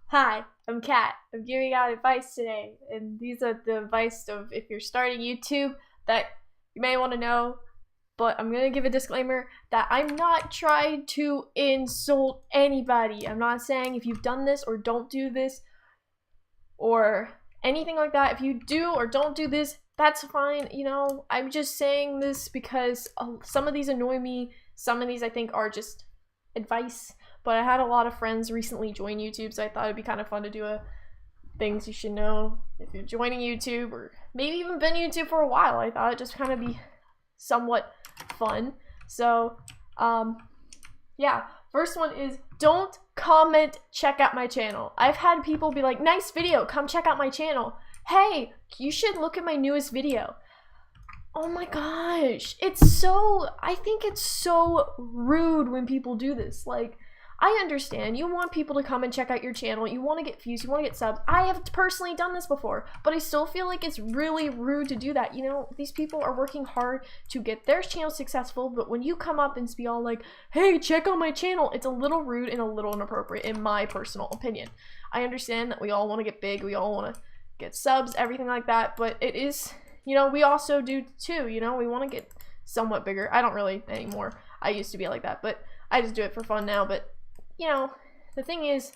Hi, I'm Kat. I'm giving out advice today, and these are the advice of if you're starting YouTube that you may want to know. But I'm gonna give a disclaimer that I'm not trying to insult anybody. I'm not saying if you've done this or don't do this or anything like that. If you do or don't do this, that's fine. I'm just saying this because some of these annoy me. Some of these I think are just advice. But I had a lot of friends recently join YouTube, so I thought it'd be kind of fun to do a things you should know if you're joining YouTube or maybe even been YouTube for a while. I thought it'd just kind of be somewhat fun. So, yeah. First one is don't comment, check out my channel. I've had people be like, nice video, come check out my channel. Hey, you should look at my newest video. Oh my gosh, I think it's so rude when people do this. Like, I understand, you want people to come and check out your channel, you want to get views, you want to get subs. I have personally done this before, but I still feel like it's really rude to do that. These people are working hard to get their channel successful, but when you come up and be all like, hey, check out my channel, it's a little rude and a little inappropriate in my personal opinion. I understand that we all want to get big, we all want to get subs, everything like that, but it is, we also do too, we want to get somewhat bigger. I don't really anymore. I used to be like that, but I just do it for fun now, but the thing is,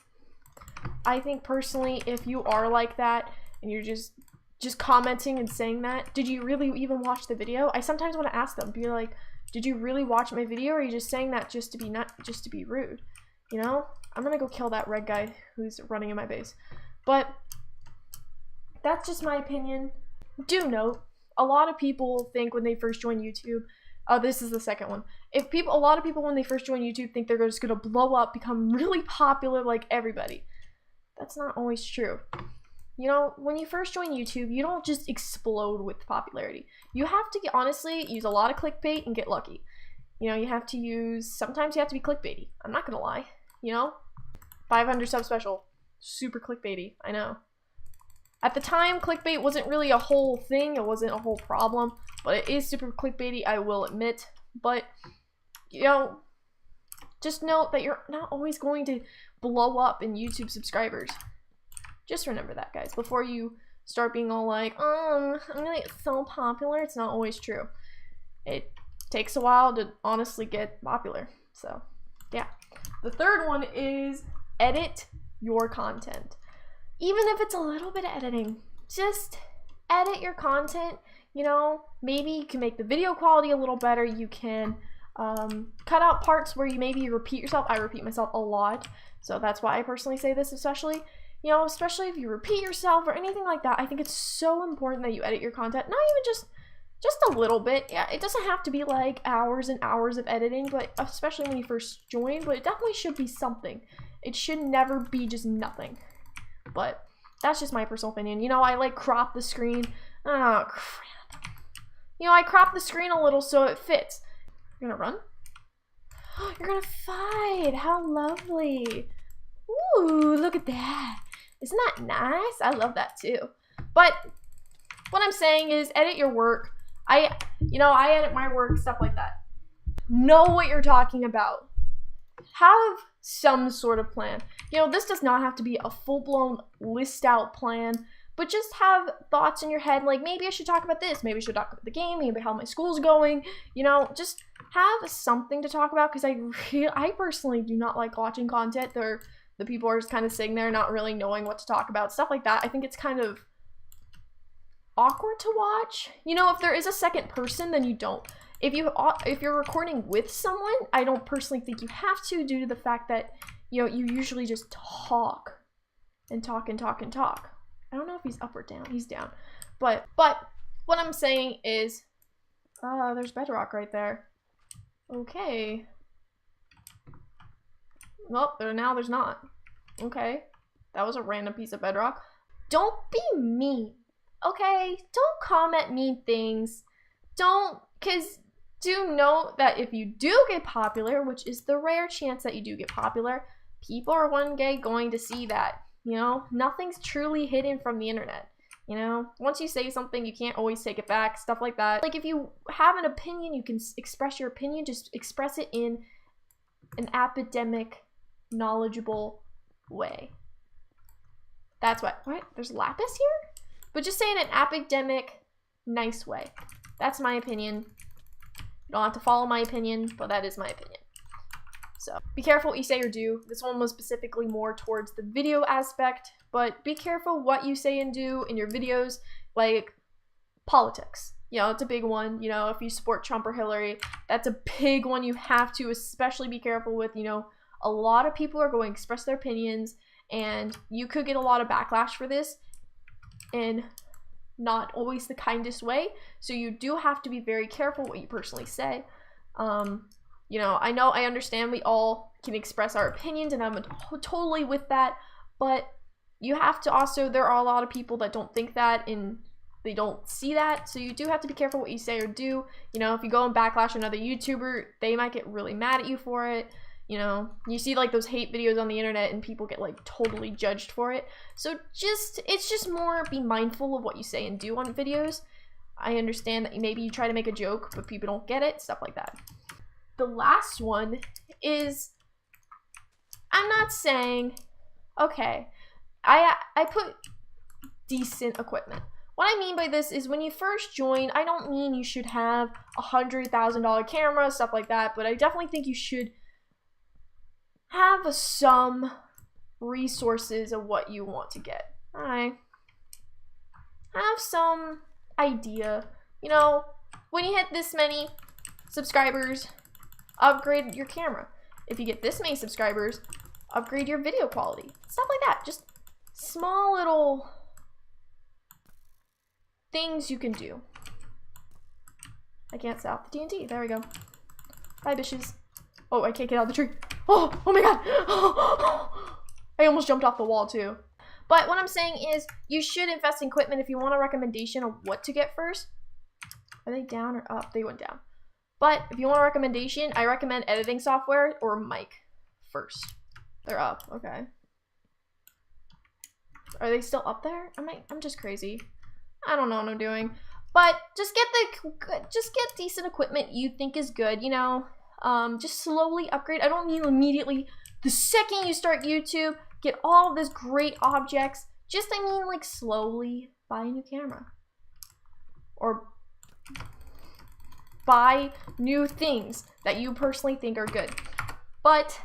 I think personally, if you are like that and you're just commenting and saying that, did you really even watch the video? I sometimes want to ask them, be like, did you really watch my video, or are you just saying that just to be rude? I'm gonna go kill that red guy who's running in my base. But that's just my opinion. Do note, a lot of people think when they first join YouTube, this is the second one. A lot of people when they first join YouTube think they're just gonna blow up, become really popular like everybody. That's not always true. When you first join YouTube, you don't just explode with popularity. You have to honestly use a lot of clickbait and get lucky. Sometimes you have to be clickbaity. I'm not gonna lie. 500 sub special, super clickbaity, I know. At the time, clickbait wasn't really a whole thing, it wasn't a whole problem, but it is super clickbaity, I will admit. But, just note that you're not always going to blow up in YouTube subscribers. Just remember that, guys, before you start being all like, I'm gonna get so popular. It's not always true. It takes a while to honestly get popular, so, yeah. The third one is edit your content. Even if it's a little bit of editing, just edit your content. Maybe you can make the video quality a little better. You can cut out parts where you repeat yourself. I repeat myself a lot, so that's why I personally say this, especially if you repeat yourself or anything like that. I think it's so important that you edit your content. Not even just a little bit. Yeah, it doesn't have to be like hours and hours of editing, but especially when you first join, but it definitely should be something. It should never be just nothing. But that's just my personal opinion. I like crop the screen. Oh, crap. I crop the screen a little so it fits. You're gonna run? You're gonna fight. How lovely. Ooh, look at that. Isn't that nice? I love that too. But what I'm saying is edit your work. I edit my work, stuff like that. Know what you're talking about. Have some sort of plan. This does not have to be a full-blown list out plan, but just have thoughts in your head, like maybe I should talk about this, maybe I should talk about the game, maybe how my school's going, just have something to talk about, because I personally do not like watching content where the people are just kind of sitting there not really knowing what to talk about, stuff like that. I think it's kind of awkward to watch. If there is a second person, then you don't. If you're recording with someone, I don't personally think you have to, due to the fact that, you usually just talk and talk and talk and talk. I don't know if he's up or down. He's down. But what I'm saying is, there's bedrock right there. Okay. Well, now there's not. Okay. That was a random piece of bedrock. Don't be mean, okay? Don't comment mean things. Because do note that if you do get popular, which is the rare chance that you do get popular, people are one day going to see that. Nothing's truly hidden from the internet. Once you say something, you can't always take it back, stuff like that. Like, if you have an opinion, you can express your opinion, just express it in an academic, knowledgeable way. That's what there's lapis here? But just say in an academic, nice way. That's my opinion. You don't have to follow my opinion, but that is my opinion. So be careful what you say or do. This one was specifically more towards the video aspect, but be careful what you say and do in your videos, like politics. You know, it's a big one. You know, if you support Trump or Hillary, that's a big one you have to especially be careful with. You know, a lot of people are going to express their opinions, and you could get a lot of backlash for this in not always the kindest way. So you do have to be very careful what you personally say. You know, I understand we all can express our opinions, and I'm totally with that, but you have to also, there are a lot of people that don't think that and they don't see that, so you do have to be careful what you say or do. You know, if you go and backlash another YouTuber, they might get really mad at you for it. You know, you see like those hate videos on the internet and people get like totally judged for it. So it's just more be mindful of what you say and do on videos. I understand that maybe you try to make a joke, but people don't get it, stuff like that. The last one is, I'm not saying, okay, I put decent equipment. What I mean by this is when you first join, I don't mean you should have $100,000 camera, stuff like that, but I definitely think you should have some resources of what you want to get. Alright. Have some idea. You know, when you hit this many subscribers, upgrade your camera. If you get this many subscribers, upgrade your video quality. Stuff like that. Just small little things you can do. I can't set out the TNT. There we go. Bye, bitches. Oh, I can't get out of the tree. Oh my god. I almost jumped off the wall too. But what I'm saying is you should invest in equipment if you want a recommendation of what to get first. Are they down or up? They went down. But if you want a recommendation, I recommend editing software or mic first. They're up. Okay. Are they still up there? I'm just crazy. I don't know what I'm doing. But just get decent equipment you think is good, you know. Just slowly upgrade. I don't mean immediately the second you start YouTube, get all this great objects. Just, I mean, like, slowly buy a new camera. Or buy new things that you personally think are good. But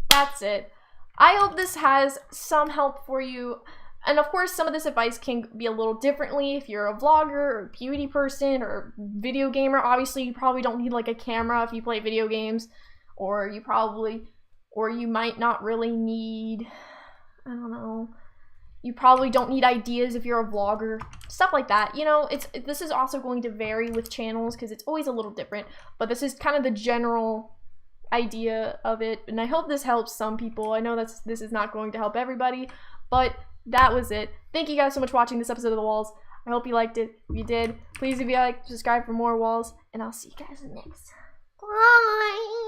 that's it. I hope this has some help for you. And of course, some of this advice can be a little differently if you're a vlogger or a beauty person or a video gamer. Obviously, you probably don't need like a camera if you play video games, or you might not really need, I don't know, you probably don't need ideas if you're a vlogger, stuff like that. You know, this is also going to vary with channels because it's always a little different, but this is kind of the general idea of it, and I hope this helps some people. I know this is not going to help everybody, but that was it. Thank you guys so much for watching this episode of The Walls. I hope you liked it. If you did, please, if you like, subscribe for more walls, and I'll see you guys next. Bye!